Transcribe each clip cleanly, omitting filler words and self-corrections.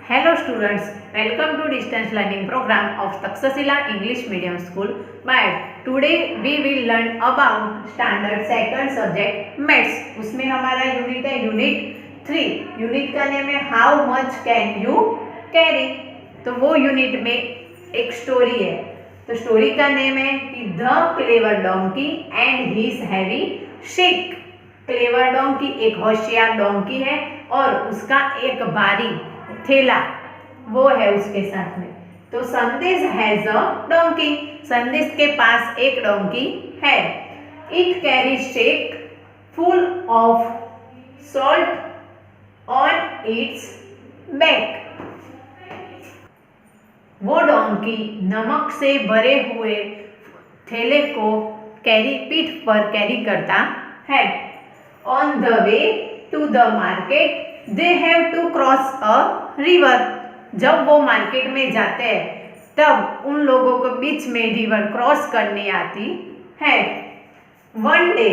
Hello students, welcome to distance learning program of Taksasila English Medium School. But today we will learn about standard second subject maths. उसमें हमारा unit है unit 3. Unit का name है how much can you carry. तो वो unit में एक story है. तो स्टोरी का नेम है कि the clever donkey and his heavy shake. Clever donkey एक होशियार डोंकी है और उसका एक भारी थैला वो है उसके साथ में. तो संदेश हैज अ डोंकी. संदेश के पास एक डोंकी है. It carry shake full of salt on it's back. वो डोंकी नमक से भरे हुए थैले को पीठ पर कैरी करता है. On the way to the market they have to cross a river. जब वो मार्केट में जाते हैं तब उन लोगों को बीच में रिवर क्रॉस करनी आती है. वन डे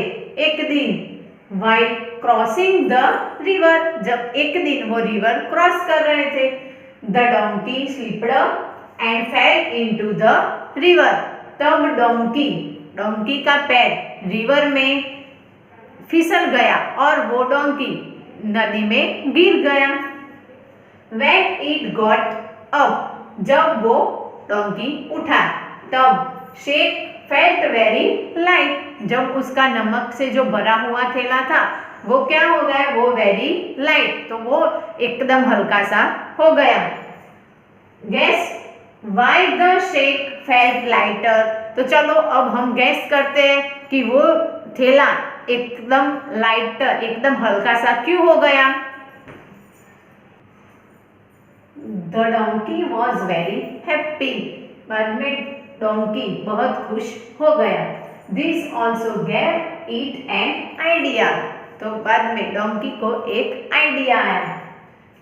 एक दिन वाइल क्रॉसिंग द रिवर जब एक दिन वो रिवर क्रॉस कर रहे थे the donkey slipped and fail into the river. तब डोंकी का पैर रिवर में फिसल गया और वो डोंकी नदी में गिर गया. When it got up जब वो डोंकी उठा तब शेक फेल्ट वेरी लाइट. जब उसका नमक से जो भरा हुआ थैला था वो क्या हो गया, वो वेरी लाइट, तो वो एकदम हल्का सा हो गया. Gas why the shake felt lighter. तो चलो अब हम गैस करते हैं कि वो थैला एकदम लाइटर एकदम हल्का सा क्यों हो गया. The donkey was very happy. बाद में डोंकी बहुत खुश हो गया. This also gave it an idea. तो बाद में डोंकी को एक आइडिया आया.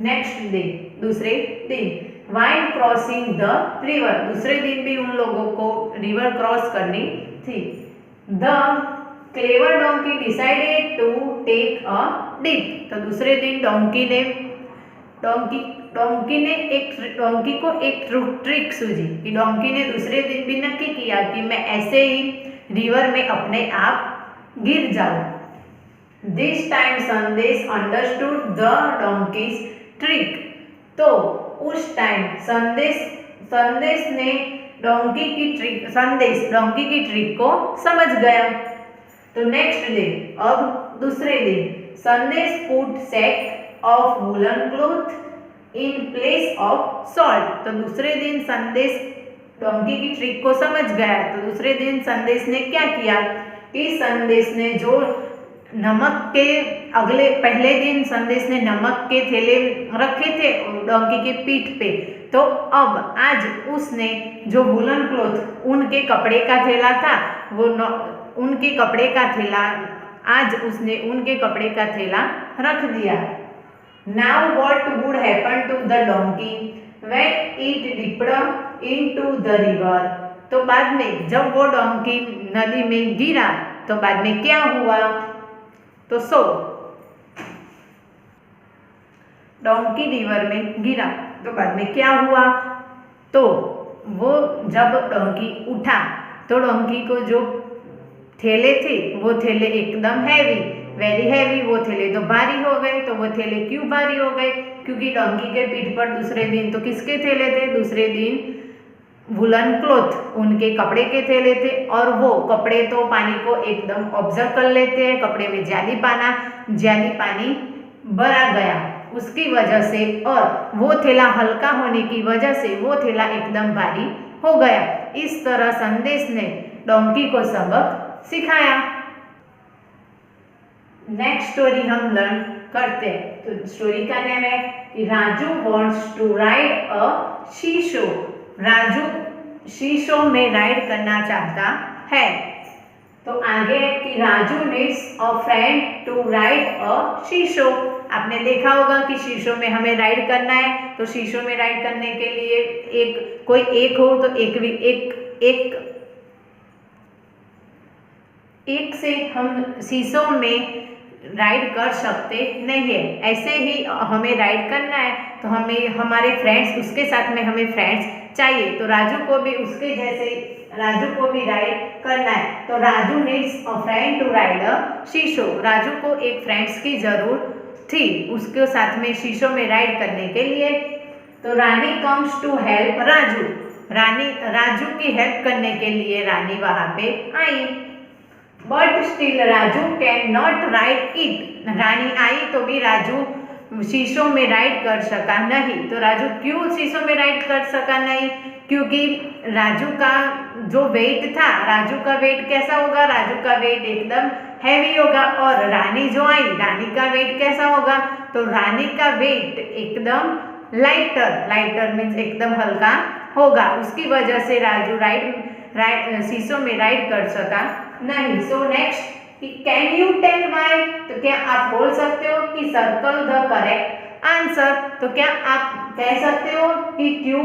नेक्स्ट डे दूसरे दिन वाइल क्रॉसिंग द रिवर. दूसरे दिन भी उन लोगों को रिवर क्रॉस करनी थी. The clever donkey decided to take a dip. तो दूसरे दिन डोंकी को एक ट्रिक सूझी कि डोंकी ने दूसरे दिन भी नक्की किया कि मैं ऐसे ही रिवर में अपने आप गिर जाऊं. दिस टाइम संदेश अंडरस्टूड द डोंकीज ट्रिक. तो उस टाइम संदेश ने डोंकी की ट्रिक को समझ गया. तो नेक्स्ट डे अब दूसरे दिन Sandesh put sack of woollen cloth in place of salt. तो दूसरे दिन संदेश डोंकी की ट्रिक को समझ गया. तो दूसरे दिन संदेश ने क्या किया कि संदेश ने जो पहले दिन संदेश ने नमक के थैले रखे थे डोंकी के पीठ पे. तो अब आज उसने जो वूलन क्लॉथ उनके कपड़े का थैला था उनके कपड़े का थैला रख दिया. Now what would happen to the donkey when it dipped into the river. तो बाद में जब वो डोंकी नदी में गिरा तो बाद में क्या हुआ. तो डोंकी रिवर में गिरा तो बाद में क्या हुआ. तो वो जब डोंकी उठा तो डोंकी को जो थैले थे वो थैले एकदम वेरी हैवी. वो थैले तो भारी हो गए. तो वो थैले क्यों भारी हो गए, क्योंकि डोंकी के पीठ पर दूसरे दिन तो किसके थैले थे, दूसरे दिन वुलन क्लॉथ उनके कपड़े के थैले थे. और वो कपड़े तो पानी को एकदम ऑब्जर्व कर लेते हैं. कपड़े में ज्यादा पानी भरा गया उसकी वजह से और वो थैला हल्का होने की वजह से वो थैला एकदम भारी हो गया. इस तरह संदेश ने डोंकी को सबक सिखाया. नेक्स्ट स्टोरी हम लर्न करते हैं. तो स्टोरी का नेम है कि Raju wants to ride a seesaw. Raju शीशो में राइड करना चाहता है. तो आगे कि Raju needs a friend to ride a seesaw. आपने देखा होगा कि शीशो में हमें राइड करना है. तो शीशो में राइड करने के लिए कोई एक हो तो एक से हम शीशों में राइड कर सकते नहीं है। ऐसे ही हमें राइड करना है तो हमें हमारे फ्रेंड्स, उसके साथ में हमें फ्रेंड्स चाहिए। तो राजू को भी उसके जैसे राजू को भी राइड करना है। तो Raju needs a friend to ride a seesaw. Raju को एक फ्रेंड्स की जरूरत थी उसके साथ में शीशो में राइड करने के लिए। तो Rani comes to help Raju. Raju की हेल्प करने के लिए रानी वहां पे आई। But still Raju can not ride it. Rani आई तो भी राजू शीशों में राइड कर सका नहीं। तो राजू क्यों शीशों में राइड कर सका नहीं? क्योंकि राजू का जो वेट था, राजू का वेट कैसा होगा? राजू का वेट एकदम हैवी होगा। और रानी जो आई, रानी का वेट कैसा होगा? तो रानी का वेट एकदम लाइटर मीन्स एकदम हल्का होगा। उसकी वजह से राजू शीशों में राइड कर सका नहीं। So next, can you tell why? तो क्या आप बोल सकते हो कि सर्कल द करेक्ट आंसर। तो क्या आप कह सकते हो कि क्यों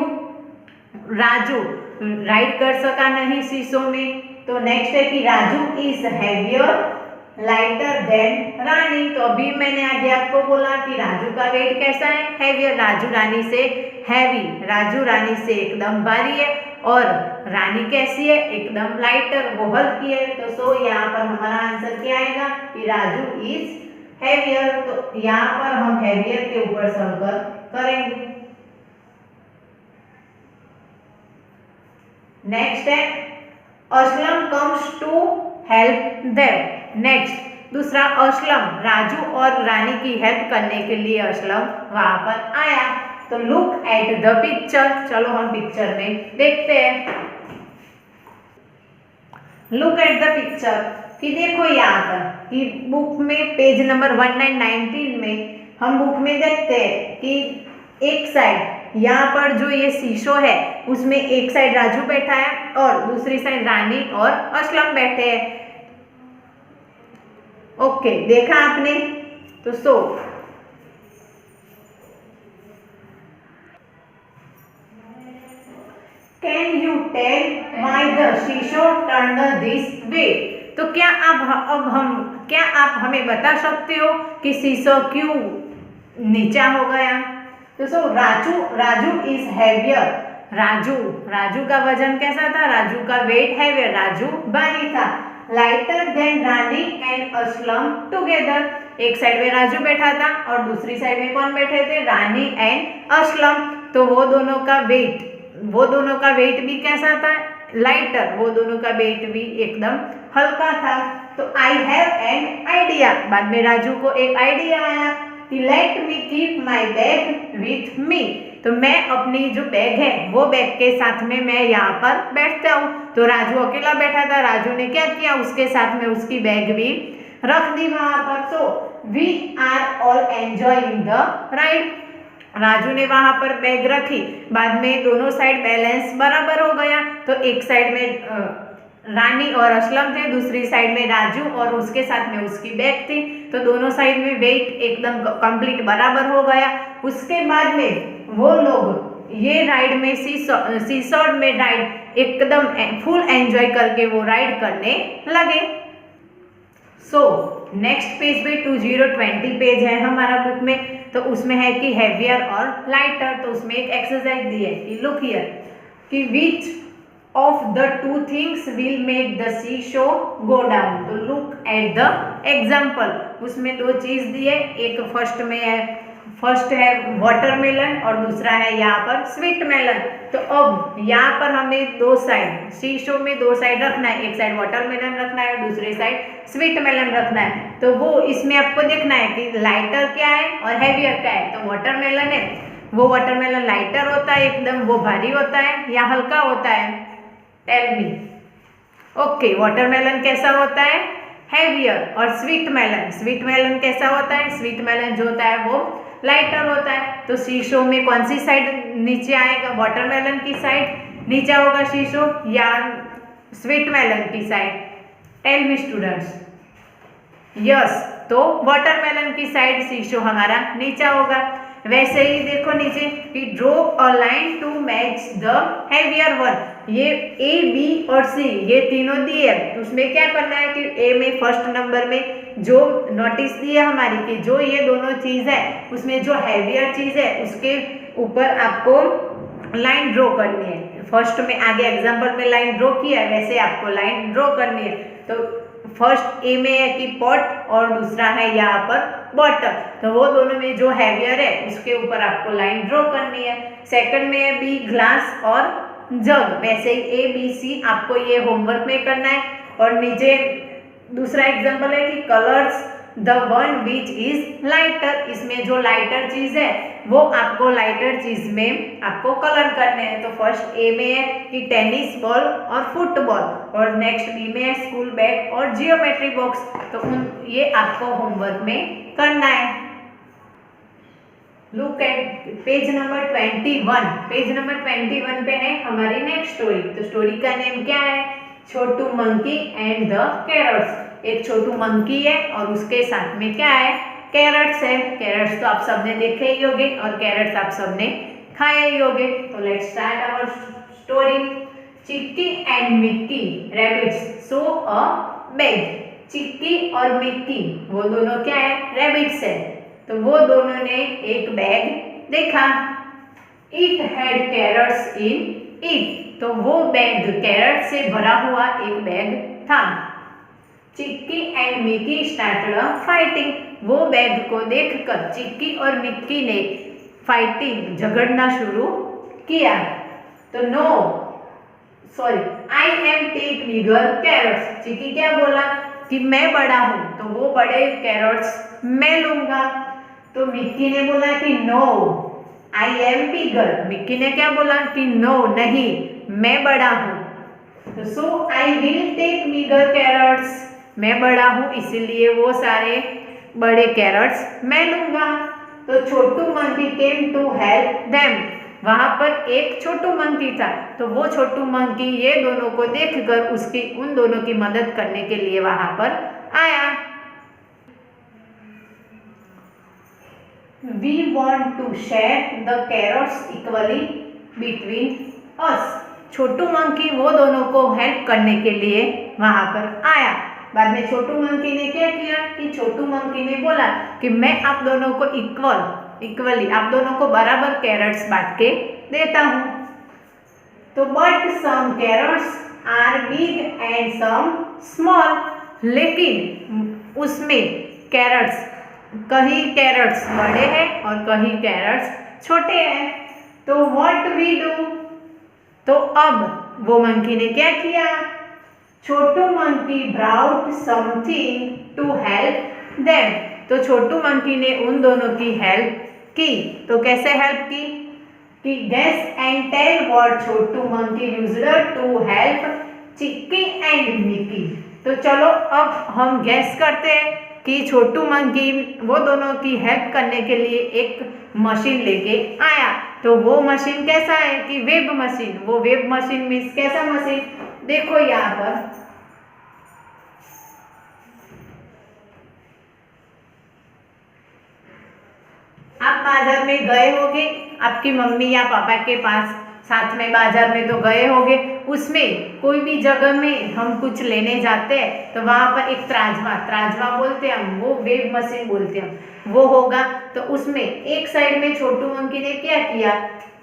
राजू राइड कर सका नहीं शीशों में? तो नेक्स्ट है कि Raju is heavier lighter than Rani. तो अभी मैंने आगे आपको बोला कि राजू का वेट कैसा है? हैवियर। राजू रानी से हैवी, राजू रानी से एकदम भारी है। और रानी कैसी है? एकदम लाइटर, वो हल्की है। तो सो यहाँ पर हमारा आंसर क्या आएगा कि राजू इज हैवियर। तो यहाँ पर हम हैवियर के ऊपर सर्कल करेंगे। नेक्स्ट है Aslam comes to help them. Next दूसरा, असलम राजू और रानी की हेल्प करने के लिए असलम वहां पर आया। तो लुक एट द पिक्चर। चलो हम पिक्चर में देखते हैं। लुक एट द पिक्चर कि देखो यहाँ पर कि बुक में पेज नंबर 1919 में हम बुक में देखते हैं कि एक साइड यहाँ पर जो ये शीशो है उसमें एक साइड राजू बैठा है और दूसरी साइड रानी और असलम बैठे हैं। ओके, देखा आपने? तो so can you tell why the seesaw turned this way? तो क्या आप हमें बता सकते हो कि शीशो क्यों नीचा हो गया? तो सो राजू इज हैवियर। राजू का वजन कैसा था? राजू का वेट हैवियर, राजू भारी था। Lighter than Rani and Aslam together. एक साइड में राजू बैठा था और दूसरी साइड में कौन बैठे थे? रानी एंड असलम। तो वो दोनों का वेट भी कैसा था? लाइटर। वो दोनों का वेट भी एकदम हल्का था। तो आई हैव एन आइडिया। बाद में राजू को एक आइडिया आया कि let me keep my bag with me. तो मैं अपनी जो बैग है वो बैग के साथ में मैं यहाँ पर बैठता हूँ। तो राजू अकेला बैठा था। राजू ने क्या किया? उसके साथ में उसकी बैग भी रख दी वहां पर। So we are all enjoying the ride. Raju ने वहां पर बैग रखी। बाद में दोनों साइड बैलेंस बराबर हो गया। तो एक साइड में रानी और असलम थे, दूसरी साइड में राजू और उसके साथ में उसकी बैग थी। तो दोनों साइड में वेट एकदम कंप्लीट बराबर हो गया। उसके बाद में वो लोग ये राइड में सीसॉ में राइड एकदम फुल एंजॉय करके वो राइड करने लगे। सो नेक्स्ट पेज पे 2020 पेज है हमारा बुक में। तो उसमें है कि हैवियर और लाइटर। तो उसमें एक एक्सरसाइज दी है कि लुक हियर कि विच of the two things will make the seashore go down। तो look at the example। उसमें दो चीज दी है। एक फर्स्ट है वाटरमेलन और दूसरा है यहाँ पर स्वीट मेलन। तो अब यहाँ पर हमें दो साइड, शीशो में दो साइड रखना है। एक साइड वाटरमेलन रखना है, दूसरी साइड स्वीट मेलन रखना है। तो वो इसमें आपको देखना है कि लाइटर क्या है और हैवियर क्या है। तो वाटरमेलन है, वो वाटरमेलन लाइटर होता है एकदम, वो भारी होता है या हल्का होता है? Tell me. ओके, वाटरमेलन कैसा होता है? हैवियर। और स्वीट मेलन कैसा होता है? स्वीट मेलन जो होता है वो लाइटर होता है। तो शीशो में कौन सी साइड नीचे आएगा? वाटरमेलन की साइड नीचा होगा शीशो या स्वीट मेलन की side? Tell me students. Yes, तो वाटरमेलन की साइड शीशो हमारा नीचा होगा। वैसे ही देखो नीचे कि draw a line to match the heavier one. ये A, B और C ये तीनों दिए, तो उसमें क्या करना है कि A में फर्स्ट नंबर में जो नोटिस दिया हमारी कि जो ये दोनों चीज़ है उसमें जो हैवियर चीज़ है उसके ऊपर आपको लाइन ड्रॉ करनी है। फर्स्ट में आगे एग्जाम्पल में लाइन ड्रॉ किया है, वैसे आपको लाइन ड्रॉ करनी है। तो फर्स्ट ए में है कि पॉट और दूसरा है यहाँ पर बॉटल, तो वो दोनों में जो हैवियर है उसके ऊपर आपको लाइन ड्रॉ करनी है। सेकंड में है बी ग्लास और जग, वैसे ही ए बी सी आपको ये होमवर्क में करना है। और नीचे दूसरा एग्जाम्पल है कि colours the one which is lighter, इसमें जो लाइटर चीज है वो आपको लाइटर चीज में आपको कलर करने हैं। तो फर्स्ट ए में है कि टेनिस बॉल और फुटबॉल, और नेक्स्ट बी में है स्कूल बैग और जियोमेट्री बॉक्स। तो ये आपको होमवर्क में करना है। Look at page number 21। Page number 21 पे है हमारी नेक्स्ट स्टोरी। तो स्टोरी का नेम क्या है? छोटू मंकी एंड द कैरट्स। एक छोटू मंकी है और उसके साथ में क्या है? कैरट्स है। कैरट्स तो आप सबने देखे ही होंगे और कैरट्स आप सबने खाए ही होंगे। तो let's start our story. Chikki and Mikki rabbits saw a bag. Chikki और मिक्की वो दोनों क्या है? रैबिट्स है। तो वो दोनों ने एक बैग देखा। It had carrots in it. तो वो बैग कैरट से भरा हुआ एक बैग था। चिक्की एंड मिक्की स्टार्टेड फाइटिंग। वो बैग को देखकर चिक्की और मिक्की ने फाइटिंग झगड़ना शुरू किया। तो no sorry I am take bigger carrots. Chikki क्या बोला कि मैं बड़ा हूं, तो वो बड़े कैरट्स मैं लूंगा। तो मिक्की ने बोला कि no I am bigger. Mickey ने क्या बोला कि नो नहीं मैं बड़ा हूं। तो so I will take bigger carrots. मैं बड़ा हूं इसीलिए वो सारे बड़े कैरट्स मैं लूंगा। तो Chhotu monkey came to help them. वहां पर एक छोटू मंकी था, तो वो छोटू मंकी ये दोनों को देखकर उसकी उन दोनों की मदद करने के लिए वहां पर आया। We want to share the carrots equally between us. Chhotu monkey वो दोनों को हेल्प करने के लिए वहां पर आया। बाद में छोटू मंकी ने क्या किया कि छोटू मंकी ने बोला कि मैं आप दोनों को इक्वली आप दोनों को बराबर कैरट्स बांट के देता हूं। तो but some carrots are big and some small. लेकिन उसमें कैरट्स कहीं कैरट्स बड़े हैं और कहीं कैरट्स छोटे हैं। तो व्हाट वी डू। तो अब वो मंकी ने क्या किया? Chhotu monkey brought something to help them. तो छोटू मंकी ने उन दोनों की हेल्प की। तो कैसे हेल्प की कि guess and tell what Chhotu monkey used to help Chikki and Mickey. तो चलो अब हम गेस करते हैं कि छोटू मंकी वो दोनों की हेल्प करने के लिए एक मशीन लेके आया। तो वो मशीन कैसा है कि वेब मशीन। वो वेब मशीन मीन्स कैसा मशीन? देखो यहाँ पर आप बाजार में गए होंगे, आपकी मम्मी या पापा के पास साथ में बाजार में तो गए होंगे। उसमें कोई भी जगह में हम कुछ लेने जाते हैं तो वहां पर एक त्राजवा बोलते हैं हम, वो वेब मशीन बोलते हैं हम, वो होगा। तो उसमें एक साइड में छोटू मंकी ने क्या किया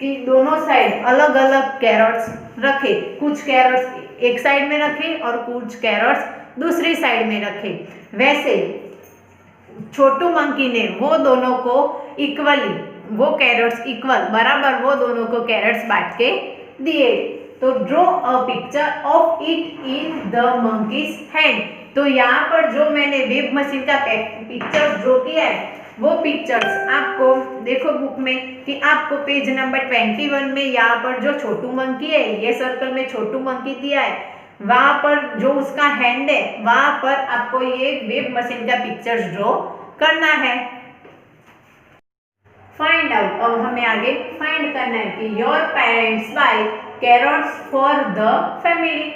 कि दोनों साइड अलग अलग कैरट्स रखे। कुछ कैरट्स एक साइड में रखे और कुछ कैरट्स दूसरी साइड में रखे। वैसे छोटू मंकी ने वो दोनों को इक्वली वो कैरट्स इक्वल बराबर वो दोनों को कैरट्स बांट के दिए। तो draw a picture of it in the monkeys hand. तो यहाँ पर जो मैंने वेब मशीन का पिक्चर ड्रॉ किया है वो पिक्चर्स आपको देखो बुक में कि आपको पेज नंबर 21 में यहाँ पर जो छोटू मंकी है ये सर्कल में छोटू मंकी दिया है, वहां पर जो उसका हैंड है वहां पर आपको ये वेब मशीन का पिक्चर ड्रॉ करना है। Find out. अब हमें आगे फाइंड करना है कि your parents buy carrots for the family.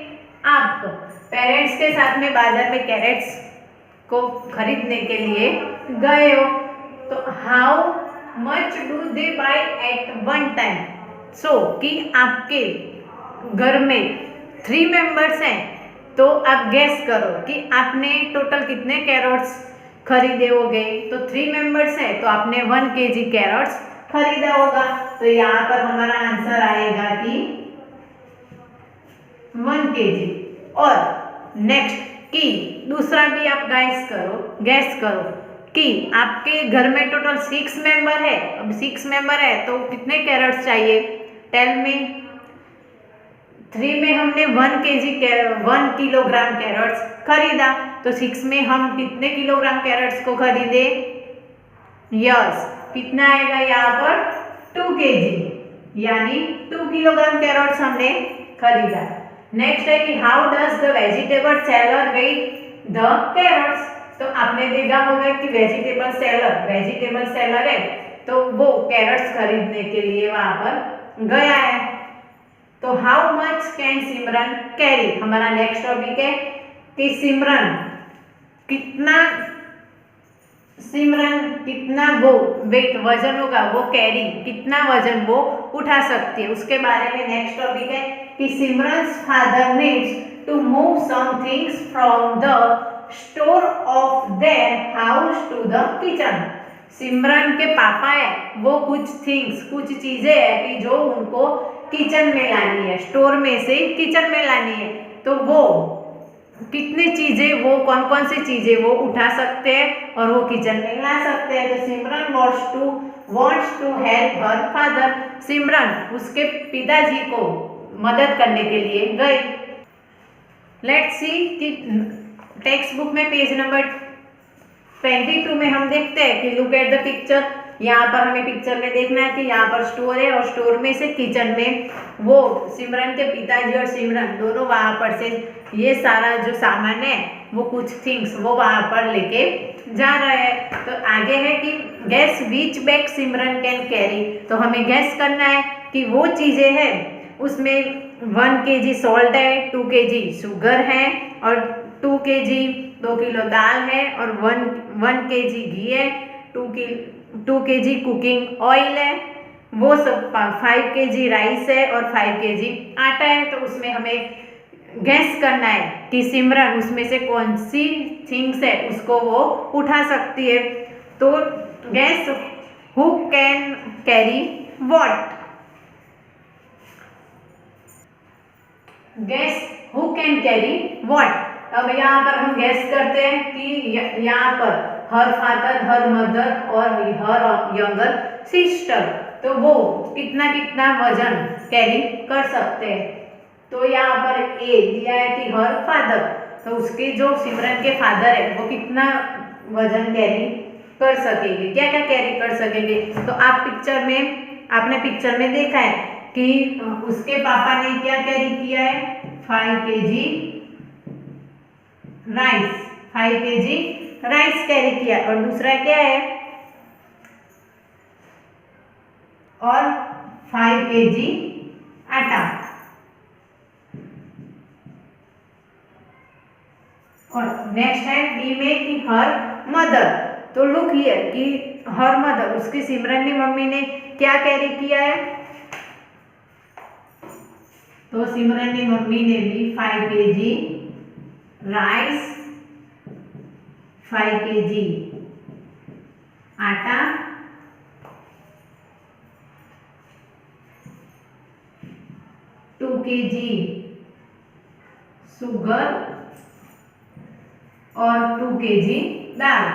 आप पेरेंट्स के साथ में बाजार में कैरट्स को खरीदने के लिए गए हो। तो how much do they buy at one time. So कि आपके घर में 3 मेंबर्स हैं तो आप गैस करो कि आपने टोटल कितने कैरेट्स खरीदे होंगे। तो 3 मेंबर्स हैं तो आपने 1 kg कैरेट्स खरीदा होगा। तो यहाँ पर हमारा आंसर आएगा कि 1 kg। और नेक्स्ट कि दूसरा भी आप गैस करो कि आपके घर में टोटल 6 मेंबर है। अब 6 मेंबर है तो कितने कैरेट्स चाहिए। टेल में 3 में हमने 1 किलोग्राम कैरेट्स खरीदा तो 6 में हम कितने किलोग्राम कैरेट्स को खरीदे। यस, कितना आएगा यहाँ पर 2 kg, यानी 2 किलोग्राम कैरेट्स हमने खरीदा। नेक्स्ट है कि how does the vegetable seller weigh the carrots. तो आपने देखा होगा कि वेजिटेबल सेलर है तो वो कैरेट्स खरीदने के लिए वहां पर गया है। तो how much can Simran carry, हमारा नेक्स्ट टॉपिक है कि सिमरन कितना वो वेट वजन होगा, वो कैरी कितना वजन वो उठा सकती है, उसके बारे में नेक्स्ट टॉपिक है कि Simran's father needs to move some things from the store of their house to the kitchen. Simran के पापा है वो कुछ चीजें है कि जो उनको किचन में लानी है, स्टोर में से किचन में लानी है। तो वो कितनी चीजें, वो कौन कौन सी चीजें वो उठा सकते हैं और वो किचन में ला सकते हैं। तो सिमरन wants to help her father। सिमरन उसके पिताजी को मदद करने के लिए गई। लेट्स सी कि टेक्स्ट बुक में पेज नंबर 22 में हम देखते हैं कि लुक एट द पिक्चर। यहाँ पर हमें पिक्चर में देखना है कि यहाँ पर स्टोर है और स्टोर में से किचन में वो सिमरन के पिताजी और सिमरन दोनों वहाँ पर से ये सारा जो सामान है वो कुछ थिंग्स वो वहाँ पर लेके जा रहे हैं। तो आगे है कि gas which bag Simran can carry. तो हमें गैस करना है कि वो चीज़ें हैं उसमें 1 kg सॉल्ट है, 2 kg शुगर है और 2 किलो दाल है और 1 kg घी है, 2 kg कुकिंग ऑयल है, वो सब 5 kg राइस है और 5 kg आटा है। तो उसमें हमें गैस करना है कि सिमरन उसमें से कौन सी थिंग्स है उसको वो उठा सकती है। तो gas who can carry what. Gas who can carry what. अब यहाँ पर हम गैस करते हैं कि यहाँ पर हर फादर, हर मदर और हर यंगर सिस्टर, तो वो कितना वजन कैरी कर सकते हैं। तो यहाँ पर ए दिया है कि हर फादर, तो उसके जो सिमरन के फादर है वो कितना वजन कैरी कर सकेंगे, क्या क्या कैरी कर सकेंगे। तो आपने पिक्चर में देखा है कि उसके पापा ने क्या कैरी किया है, 5 kg rice, 5 kg rice carry किया। और दूसरा क्या है, और 5 kg आटा। और नेक्स्ट है बी में कि हर मदर। तो लुक हियर कि हर मदर, उसकी सिमरन की मम्मी ने क्या कैरी किया है। तो सिमरन की मम्मी ने भी 5 kg राइस, 5 kg आटा, 2 kg शुगर और 2 kg दाल।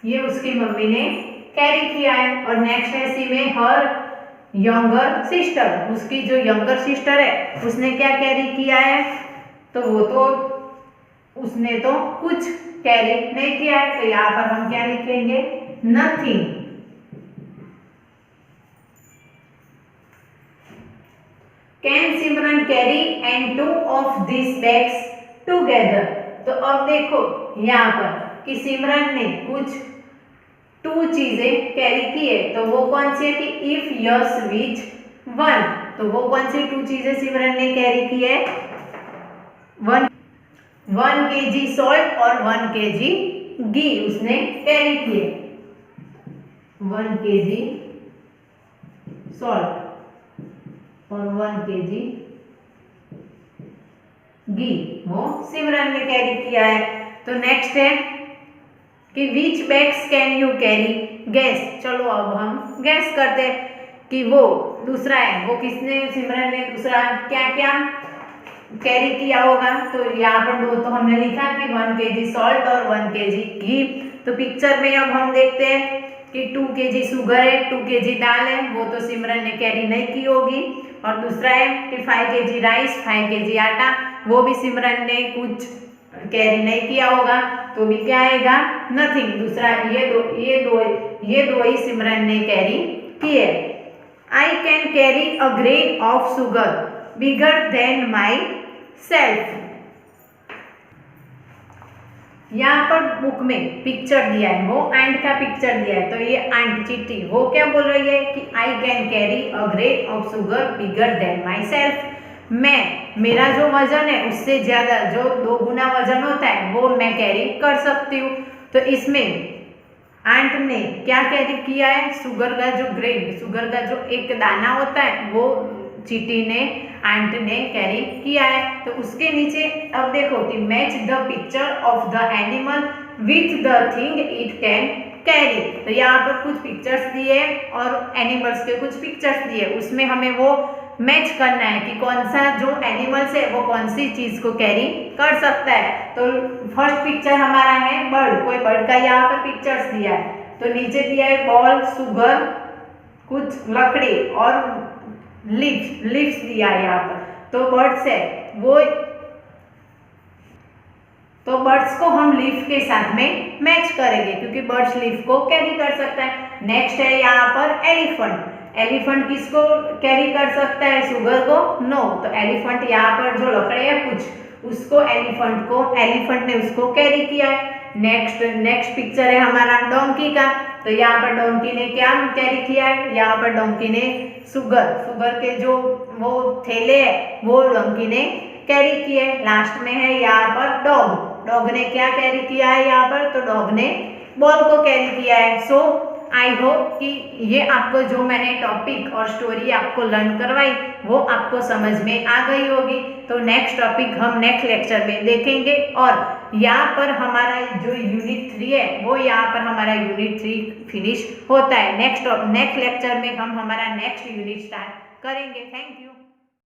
ये उसकी मम्मी ने कैरी किया है। और नेक्स्ट है सी में हर यंगर सिस्टर, उसकी जो यंगर सिस्टर है उसने क्या कैरी किया है। तो उसने तो कुछ कैरी नहीं किया है। तो यहाँ पर हम क्या लिखेंगे, nothing. Can Simran carry and 2 of this bags together. तो अब देखो यहाँ पर कि सिमरन ने कुछ 2 चीजें कैरी की है। तो वो कौन सी है कि इफ यस विच 1। तो वो कौन सी 2 चीजें सिमरन ने कैरी की है, 1 kg सॉल्ट और 1 kg घी उसने कैरी किए। 1 kg सॉल्ट और 1 kg घी, वो सिमरन ने कैरी किया है। तो नेक्स्ट है कि which bags can you carry, guess. चलो अब हम गैस करते हैं कि वो दूसरा है, वो किसने, सिमरन ने दूसरा क्या क्या कैरी किया होगा। तो यहाँ पर दो तो हमने लिखा कि 1 kg सॉल्ट और 1 kg घी। तो पिक्चर में अब हम देखते हैं कि 2 kg शुगर है, 2 kg दाल है, वो तो सिमरन ने कैरी नहीं की होगी। और दूसरा है कि 5 kg राइस, 5 kg आटा, वो भी सिमरन ने कुछ कैरी नहीं किया होगा। तो भी क्या आएगा, नथिंग। दूसरा ये दो ही सिमरन ने कैरी किए। I can carry a grain of sugar bigger than my self. यहाँ पर बुक में पिक्चर दिया है, वो एंड का पिक्चर दिया है। तो ये एंड चिट्ठी वो क्या बोल रही है कि I can carry a grain of sugar bigger than my self. मेरा जो वजन है उससे ज्यादा, जो 2 गुना वजन होता है, वो मैं कैरी कर सकती हूँ। तो इसमें आंट ने क्या कैरी किया है, शुगर का जो ग्रेन, शुगर का जो एक दाना होता है, वो चीटी ने, आंट ने कैरी किया है। तो उसके नीचे अब देखो कि match the picture of the animal with the thing it can carry. तो यहाँ पर कुछ पिक्चर्स दिए और एनिमल्स के कुछ पिक्चर्स दिए, उसमें हमें वो मैच करना है कि कौन सा जो एनिमल्स है वो कौन सी चीज को कैरी कर सकता है। तो फर्स्ट पिक्चर हमारा है बर्ड, कोई बर्ड का यहाँ पर पिक्चर्स दिया है। तो नीचे दिया है बॉल, शुगर, कुछ लकड़ी और लिव्स दिया है यहाँ पर। तो बर्ड्स है वो, तो बर्ड्स को हम लीफ के साथ में मैच करेंगे क्योंकि बर्ड्स लीफ को कैरी कर सकता है। नेक्स्ट है यहाँ पर एलिफेंट। एलिफेंट किसको कैरी कर सकता है, शुगर को? नो। तो एलिफेंट यहाँ पर जो लकड़े है कुछ, उसको एलिफेंट ने उसको कैरी किया है। नेक्स्ट पिक्चर है हमारा डोंकी का। तो यहाँ पर डोंकी ने क्या कैरी किया है, यहाँ पर डोंकी ने शुगर के जो वो थैले है वो डोंकी ने कैरी किए। लास्ट में है यहाँ पर डॉग ने क्या कैरी किया है यहाँ पर, तो डॉग ने बॉल को कैरी किया है। सो आई होप कि ये आपको जो मैंने टॉपिक और स्टोरी आपको लर्न करवाई वो आपको समझ में आ गई होगी। तो नेक्स्ट टॉपिक हम नेक्स्ट लेक्चर में देखेंगे। और यहाँ पर हमारा जो यूनिट 3 है वो यहाँ पर हमारा यूनिट 3 फिनिश होता है। नेक्स्ट लेक्चर में हम हमारा नेक्स्ट यूनिट स्टार्ट करेंगे। Thank you.